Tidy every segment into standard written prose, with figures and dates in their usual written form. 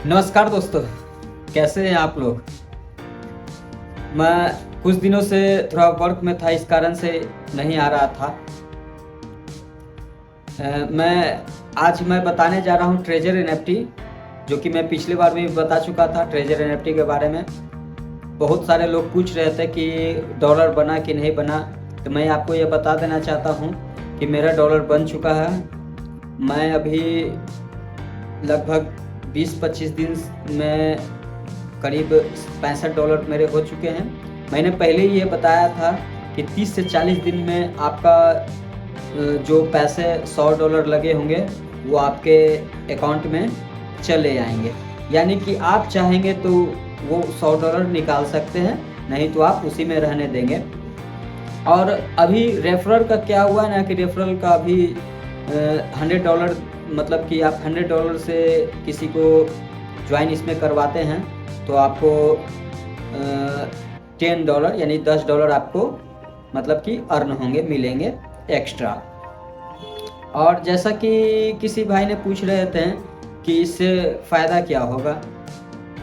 नमस्कार दोस्तों, कैसे हैं आप लोग। मैं कुछ दिनों से थोड़ा वर्क में था, इस कारण से नहीं आ रहा था। मैं बताने जा रहा हूँ ट्रेजर एनएफटी, जो कि मैं पिछली बार भी बता चुका था। ट्रेजर एनएफटी के बारे में बहुत सारे लोग पूछ रहे थे कि डॉलर बना कि नहीं बना, तो मैं आपको ये बता देना चाहता हूँ कि मेरा डॉलर बन चुका है। मैं अभी लगभग 20-25 दिन में करीब $65 मेरे हो चुके हैं। मैंने पहले ही ये बताया था कि 30 से 40 दिन में आपका जो पैसे $100 लगे होंगे वो आपके अकाउंट में चले आएंगे। यानी कि आप चाहेंगे तो वो $100 निकाल सकते हैं, नहीं तो आप उसी में रहने देंगे। और अभी रेफरल का क्या हुआ ना कि रेफरल का अभी $100, मतलब कि आप $100 से किसी को ज्वाइन इसमें करवाते हैं तो आपको $10 यानी $10 आपको मतलब कि अर्न होंगे, मिलेंगे एक्स्ट्रा। और जैसा कि किसी भाई ने पूछ रहे थे कि इससे फ़ायदा क्या होगा,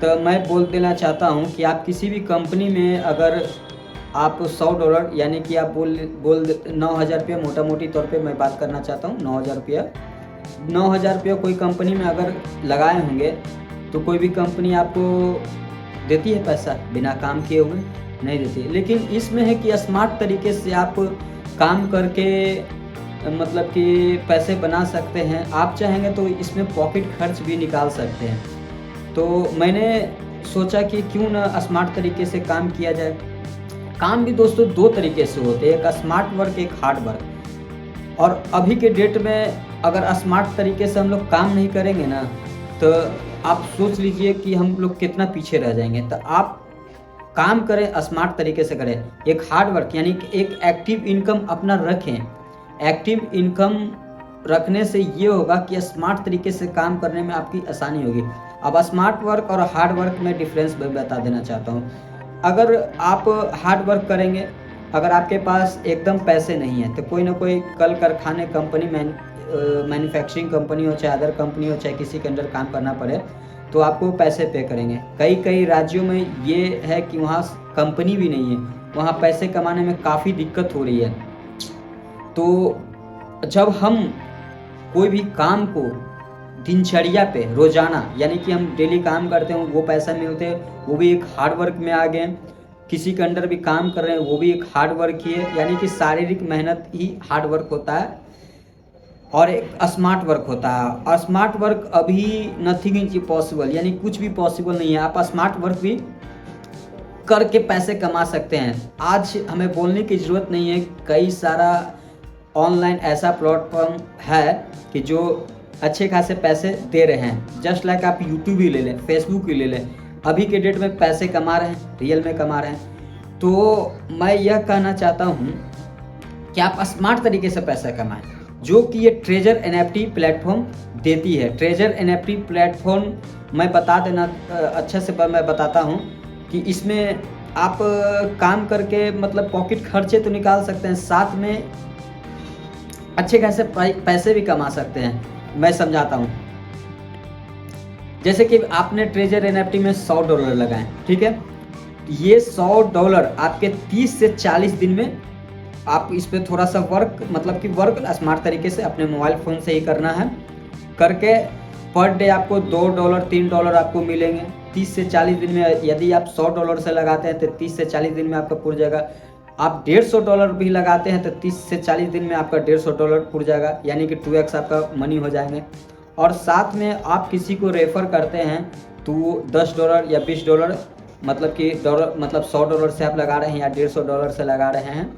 तो मैं बोल देना चाहता हूँ कि आप किसी भी कंपनी में अगर आप $100 यानी कि आप बोल 9,000 रुपये, मोटा मोटी तौर पे मैं बात करना चाहता हूँ, 9,000 रुपये कोई कंपनी में अगर लगाए होंगे तो कोई भी कंपनी आपको देती है पैसा बिना काम किए हुए? नहीं देती। लेकिन इसमें है कि स्मार्ट तरीके से आप काम करके मतलब कि पैसे बना सकते हैं। आप चाहेंगे तो इसमें पॉकेट खर्च भी निकाल सकते हैं। तो मैंने सोचा कि क्यों ना स्मार्ट तरीके से काम किया जाए। काम भी दोस्तों दो तरीके से होते हैं, एक स्मार्ट वर्क, एक हार्ड वर्क। और अभी के डेट में अगर स्मार्ट तरीके से हम लोग काम नहीं करेंगे ना, तो आप सोच लीजिए कि हम लोग कितना पीछे रह जाएंगे। तो आप काम करें, स्मार्ट तरीके से करें। एक हार्ड वर्क यानी कि एक एक्टिव इनकम अपना रखें। एक्टिव इनकम रखने से ये होगा कि स्मार्ट तरीके से काम करने में आपकी आसानी होगी। अब स्मार्ट वर्क और हार्ड वर्क में डिफरेंस मैं बता देना चाहता हूँ। अगर आप हार्ड वर्क करेंगे, अगर आपके पास एकदम पैसे नहीं है, तो कोई ना कोई कल कारखाने कंपनी मैन्युफैक्चरिंग कंपनी हो, चाहे अदर कंपनी हो, चाहे किसी के अंडर काम करना पड़े, तो आपको पैसे पे करेंगे। कई राज्यों में ये है कि वहाँ कंपनी भी नहीं है, वहाँ पैसे कमाने में काफ़ी दिक्कत हो रही है। तो जब हम कोई भी काम को दिनचर्या पे रोजाना यानी कि हम डेली काम करते हैं, वो पैसा मिलते हैं, वो भी एक हार्ड वर्क में आ गए। किसी के अंडर भी काम कर रहे हैं, वो भी एक हार्ड वर्क ही है, यानी कि शारीरिक मेहनत ही हार्ड वर्क होता है। और एक स्मार्ट वर्क होता है। स्मार्ट वर्क अभी नथिंग इज पॉसिबल, यानी कुछ भी पॉसिबल नहीं है। आप स्मार्ट वर्क भी करके पैसे कमा सकते हैं। आज हमें बोलने की ज़रूरत नहीं है, कई सारा ऑनलाइन ऐसा प्लेटफॉर्म है कि जो अच्छे खासे पैसे दे रहे हैं। जस्ट लाइक आप यूट्यूब ही ले लें, फेसबुक ही ले लें, अभी के डेट में पैसे कमा रहे हैं, रियल में कमा रहे हैं। तो मैं यह कहना चाहता हूँ कि आप स्मार्ट तरीके से पैसा कमाएं, जो कि ये ट्रेजर एनएफटी प्लेटफॉर्म देती है। ट्रेजर एनएफटी प्लेटफॉर्म मैं बता देना अच्छे से मैं बताता हूँ कि इसमें आप काम करके मतलब पॉकेट खर्चे तो निकाल सकते हैं, साथ में अच्छे खासे पैसे भी कमा सकते हैं। मैं समझाता हूँ। जैसे कि आपने ट्रेजर एनएफटी में $100 लगाए, ठीक है, ये $100 आपके 30 से 40 दिन में आप इस पर थोड़ा सा वर्क, मतलब कि वर्क स्मार्ट तरीके से अपने मोबाइल फ़ोन से ही करना है, करके पर डे आपको $2 $3 आपको मिलेंगे 30 से 40 दिन में। यदि आप $100 से लगाते हैं तो 30 से 40 दिन में आपका पुर जाएगा। आप $150 भी लगाते हैं तो 30 से 40 दिन में आपका $150 पुर जाएगा, यानी कि 2x आपका मनी हो जाएंगे। और साथ में आप किसी को रेफ़र करते हैं तो $10 या $20, मतलब कि मतलब $100 से आप लगा रहे हैं या $150 से लगा रहे हैं,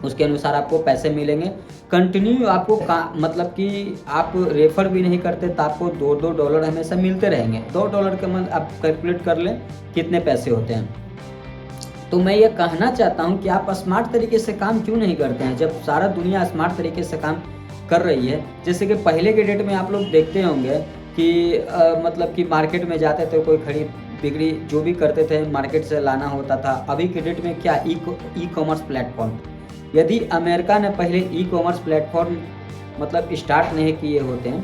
उसके अनुसार आपको पैसे मिलेंगे। कंटिन्यू आपको मतलब कि आप रेफ़र भी नहीं करते तो आपको $2 हमेशा मिलते रहेंगे। $2 का मतलब आप कैलकुलेट कर लें कितने पैसे होते हैं। तो मैं ये कहना चाहता हूँ कि आप स्मार्ट तरीके से काम क्यों नहीं करते हैं, जब सारा दुनिया स्मार्ट तरीके से काम कर रही है। जैसे कि पहले के डेट में आप लोग देखते होंगे कि मतलब कि मार्केट में जाते थे, कोई खरीद बिक्री जो भी करते थे मार्केट से लाना होता था। अभी के डेट में क्या ई कॉमर्स प्लेटफॉर्म, यदि अमेरिका ने पहले ई कॉमर्स प्लेटफॉर्म मतलब स्टार्ट नहीं किए होते हैं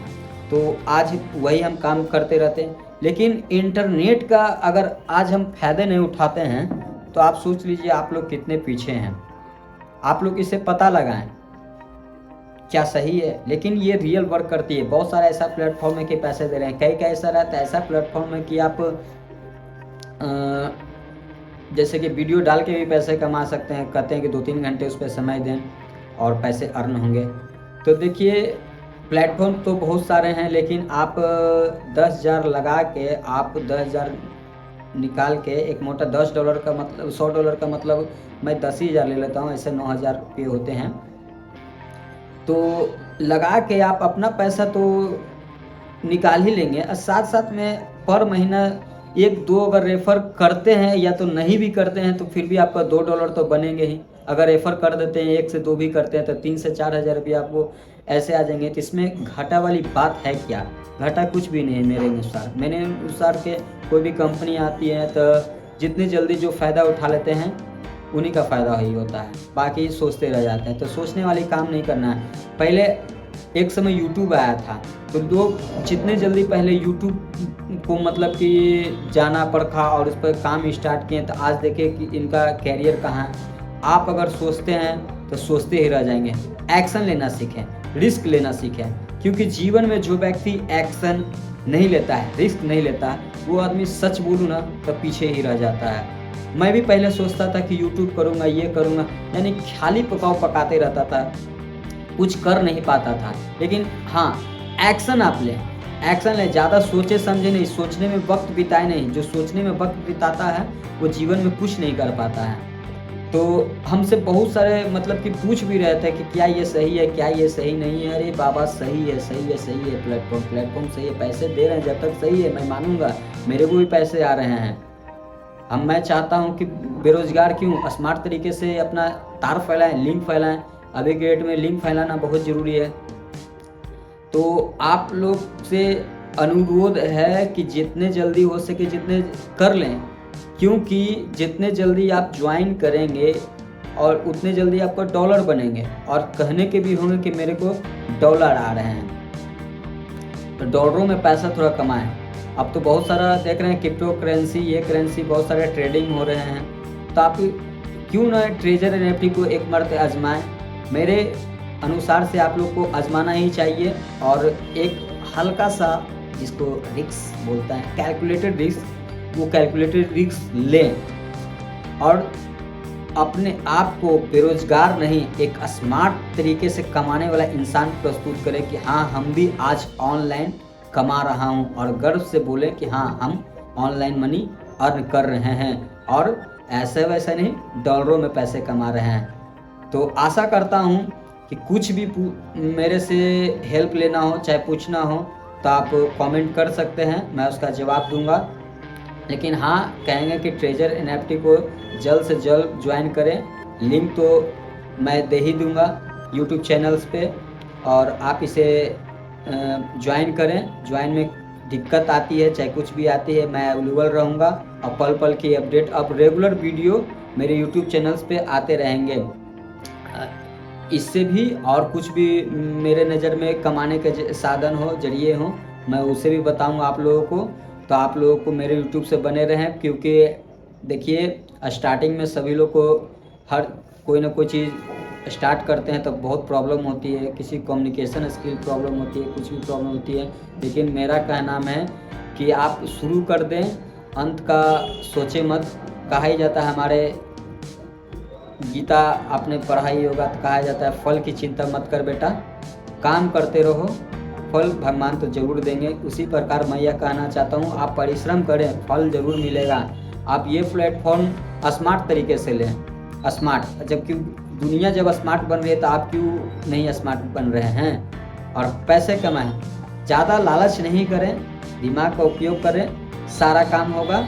तो आज वही हम काम करते रहते हैं। लेकिन इंटरनेट का अगर आज हम फ़ायदे नहीं उठाते हैं तो आप सोच लीजिए आप लोग कितने पीछे हैं। आप लोग इसे पता लगाएं क्या सही है, लेकिन ये रियल वर्क करती है। बहुत सारा ऐसा प्लेटफॉर्म है कि पैसे दे रहे हैं, कई ऐसा रहता है, ऐसा प्लेटफॉर्म है कि आप जैसे कि वीडियो डाल के भी पैसे कमा सकते हैं। कहते हैं कि 2-3 घंटे उस पर समय दें और पैसे अर्न होंगे। तो देखिए प्लेटफॉर्म तो बहुत सारे हैं, लेकिन आप 10,000 लगा के आप 10,000 निकाल के एक मोटा $10 का मतलब $100 का मतलब मैं 10,000 ले लेता हूँ, ऐसे 9,000 रुपये होते हैं। तो लगा के आप अपना पैसा तो निकाल ही लेंगे और साथ साथ में पर महीना 1-2 अगर रेफ़र करते हैं या तो नहीं भी करते हैं तो फिर भी आपका $2 तो बनेंगे ही। अगर रेफ़र कर देते हैं 1 से 2 भी करते हैं तो 3 से 4,000 रुपये आपको ऐसे आ जाएंगे। तो इसमें घाटा वाली बात है क्या? घाटा कुछ भी नहीं है मेरे अनुसार के कोई भी कंपनी आती है तो जितनी जल्दी जो फ़ायदा उठा लेते हैं उन्हीं का फ़ायदा ही होता है, बाकी सोचते रह जाते हैं। तो सोचने वाली काम नहीं करना है। पहले एक समय यूट्यूब आया था तो लोग जितने जल्दी पहले यूट्यूब को मतलब कि जाना परखा और उस पर काम स्टार्ट किए तो आज देखिए कि इनका कैरियर कहाँ है। आप अगर सोचते हैं तो सोचते ही रह जाएंगे। एक्शन लेना सीखें, रिस्क लेना सीखें, क्योंकि जीवन में जो व्यक्ति एक्शन नहीं लेता है, रिस्क नहीं लेता है, वो आदमी सच बोलूँ ना तो पीछे ही रह जाता है। मैं भी पहले सोचता था कि यूट्यूब करूँगा, ये करूँगा, यानी खाली पकाओ पकाते रहता था, कुछ कर नहीं पाता था। लेकिन हाँ, एक्शन आप लें, एक्शन लें, ज़्यादा सोचे समझे नहीं, सोचने में वक्त बिताए नहीं। जो सोचने में वक्त बिताता है वो जीवन में कुछ नहीं कर पाता है। तो हमसे बहुत सारे मतलब कि पूछ भी रहे थे कि क्या ये सही है, क्या ये सही नहीं है। अरे बाबा सही है, सही है, सही है, प्लेटफॉर्म सही है, पैसे दे रहे हैं जब तक सही है मैं मानूंगा, मेरे को भी पैसे आ रहे हैं। मैं चाहता हूं कि बेरोजगार क्यों, स्मार्ट तरीके से अपना तार फैलाएं, लिंक फैलाएं। अभी के डेट में लिंक फैलाना बहुत ज़रूरी है। तो आप लोग से अनुरोध है कि जितने जल्दी हो सके जितने कर लें, क्योंकि जितने जल्दी आप ज्वाइन करेंगे और उतने जल्दी आपका डॉलर बनेंगे। और कहने के भी होंगे कि मेरे को डॉलर आ रहे हैं, तो डॉलरों में पैसा थोड़ा कमाएं। अब तो बहुत सारा देख रहे हैं क्रिप्टो करेंसी, ये करेंसी बहुत सारे ट्रेडिंग हो रहे हैं। तो आप क्यों ना ट्रेजर एनएफटी को एक मर्तबा आजमाएं। मेरे अनुसार से आप लोग को आजमाना ही चाहिए और एक हल्का सा, जिसको रिस्क बोलता है, कैलकुलेटेड रिस्क, वो कैलकुलेटेड रिस्क लें और अपने आप को बेरोजगार नहीं, एक स्मार्ट तरीके से कमाने वाला इंसान प्रस्तुत करें कि हाँ हम भी आज ऑनलाइन कमा रहा हूँ, और गर्व से बोले कि हाँ हम ऑनलाइन मनी अर्न कर रहे हैं और ऐसे वैसे नहीं डॉलरों में पैसे कमा रहे हैं। तो आशा करता हूँ कि कुछ भी मेरे से हेल्प लेना हो, चाहे पूछना हो, तो आप कमेंट कर सकते हैं, मैं उसका जवाब दूंगा। लेकिन हाँ, कहेंगे कि ट्रेजर एनएफटी को जल्द से जल्द ज्वाइन करें। लिंक तो मैं दे ही दूंगा यूट्यूब चैनल्स पे, और आप इसे ज्वाइन करें। ज्वाइन में दिक्कत आती है चाहे कुछ भी आती है, मैं अवेलेबल रहूँगा और पल पल की अपडेट, अब रेगुलर वीडियो मेरे यूट्यूब चैनल्स पे आते रहेंगे। इससे भी और कुछ भी मेरे नज़र में कमाने के साधन हो, जरिए हो, मैं उसे भी बताऊंगा आप लोगों को। तो आप लोगों को मेरे यूट्यूब से बने रहें, क्योंकि देखिए स्टार्टिंग में सभी लोग को हर कोई ना कोई चीज़ स्टार्ट करते हैं तो बहुत प्रॉब्लम होती है, किसी कम्युनिकेशन स्किल प्रॉब्लम होती है, कुछ भी प्रॉब्लम होती है। लेकिन मेरा कहना है कि आप शुरू कर दें, अंत का सोचे मत। कहा ही जाता है, हमारे गीता आपने पढ़ा ही होगा, तो कहा जाता है फल की चिंता मत कर बेटा, काम करते रहो, फल भगवान तो जरूर देंगे। उसी प्रकार मैं यह कहना चाहता हूँ, आप परिश्रम करें, फल जरूर मिलेगा। आप ये प्लेटफॉर्म स्मार्ट तरीके से लें, स्मार्ट, जबकि दुनिया जब स्मार्ट बन रही है तो आप क्यों नहीं स्मार्ट बन रहे हैं। और पैसे कमाएं, ज़्यादा लालच नहीं करें, दिमाग का उपयोग करें, सारा काम होगा।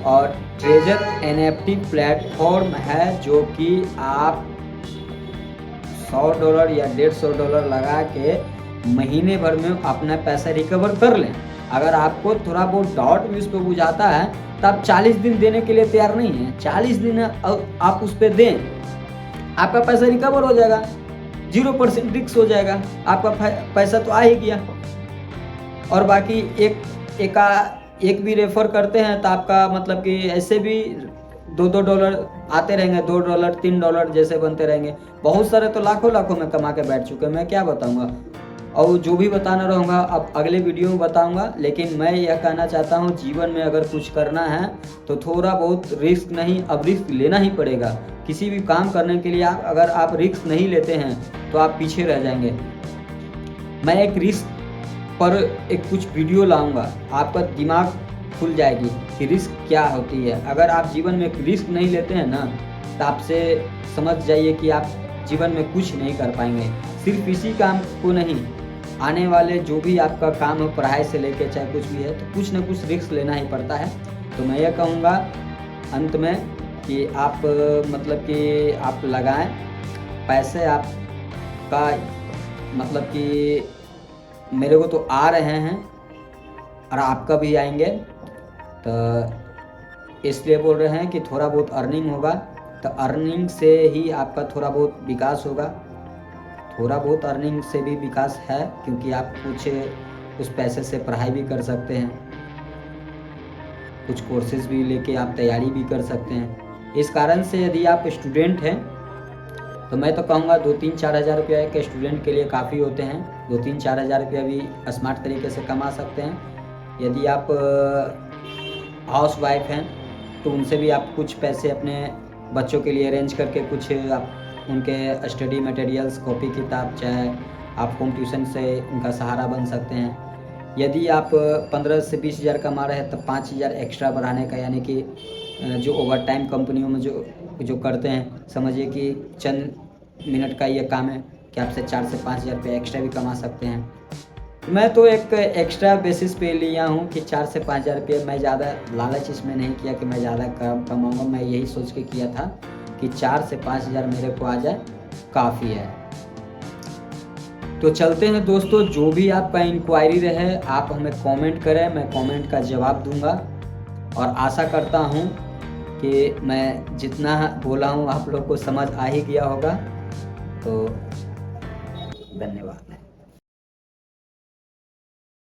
और ट्रेजर एनएफटी प्लेटफॉर्म है जो कि आप $100 या $150 लगा के महीने भर में अपना पैसा रिकवर कर लें। अगर आपको थोड़ा बहुत डाउट भी उस पर बुझाता है तो आप 40 दिन देने के लिए तैयार नहीं हैं, 40 दिन आप उस पर दें, आपका पैसा रिकवर हो जाएगा, 0% रिस्क हो जाएगा, आपका पैसा तो आ ही गया। और बाकी एक भी रेफर करते हैं तो आपका मतलब कि ऐसे भी $2 आते रहेंगे, $2 $3 जैसे बनते रहेंगे। बहुत सारे तो लाखों लाखों में कमा के बैठ चुके हैं, मैं क्या बताऊंगा। और जो भी बताना रहूँगा अब अगले वीडियो में बताऊंगा। लेकिन मैं यह कहना चाहता हूँ, जीवन में अगर कुछ करना है तो थोड़ा बहुत रिस्क नहीं, अब रिस्क लेना ही पड़ेगा। किसी भी काम करने के लिए अगर आप रिस्क नहीं लेते हैं तो आप पीछे रह जाएंगे। मैं एक रिस्क पर एक कुछ वीडियो लाऊंगा, आपका दिमाग खुल जाएगी कि रिस्क क्या होती है। अगर आप जीवन में रिस्क नहीं लेते हैं ना, तो आपसे समझ जाइए कि आप जीवन में कुछ नहीं कर पाएंगे। सिर्फ इसी काम को नहीं, आने वाले जो भी आपका काम है, पढ़ाई से लेकर चाहे कुछ भी है, तो कुछ ना कुछ रिस्क लेना ही पड़ता है। तो मैं यह कहूँगा अंत में कि आप मतलब कि आप लगाएं पैसे, आपका मतलब कि मेरे को तो आ रहे हैं और आपका भी आएंगे, तो इसलिए बोल रहे हैं कि थोड़ा बहुत अर्निंग होगा, तो अर्निंग से ही आपका थोड़ा बहुत विकास होगा। थोड़ा बहुत अर्निंग से भी विकास है, क्योंकि आप कुछ उस पैसे से पढ़ाई भी कर सकते हैं, कुछ कोर्सेज भी लेके आप तैयारी भी कर सकते हैं। इस कारण से यदि आप स्टूडेंट हैं तो मैं तो कहूँगा 2-3-4 हज़ार रुपया एक स्टूडेंट के लिए काफ़ी होते हैं। 2-3-4 हज़ार रुपया भी स्मार्ट तरीके से कमा सकते हैं। यदि आप हाउस वाइफ हैं तो उनसे भी आप कुछ पैसे अपने बच्चों के लिए अरेंज करके कुछ आप उनके स्टडी मटेरियल्स, कॉपी किताब, चाहे आप होम ट्यूशन से उनका सहारा बन सकते हैं। यदि आप 15 से 20 हज़ार कमा रहे हैं तो 5 हज़ार एक्स्ट्रा बढ़ाने का, यानी कि जो ओवर टाइम कंपनियों में जो करते हैं, समझिए कि चंद मिनट का ये काम है कि आपसे 4 से 5 हज़ार रुपये एक्स्ट्रा भी कमा सकते हैं। मैं तो एक एक्स्ट्रा बेसिस पे लिया हूँ कि 4 से 5 हज़ार रुपये। मैं ज़्यादा लालच इसमें नहीं किया कि मैं ज़्यादा कमाऊँगा। मैं यही सोच के किया था कि 4 से 5 हज़ार मेरे को आ जाए, काफ़ी है। तो चलते हैं दोस्तों, जो भी आपका इंक्वायरी रहे आप हमें कमेंट करें, मैं कमेंट का जवाब दूंगा। और आशा करता हूं कि मैं जितना बोला हूं आप लोग को समझ आ ही गया होगा। तो धन्यवाद।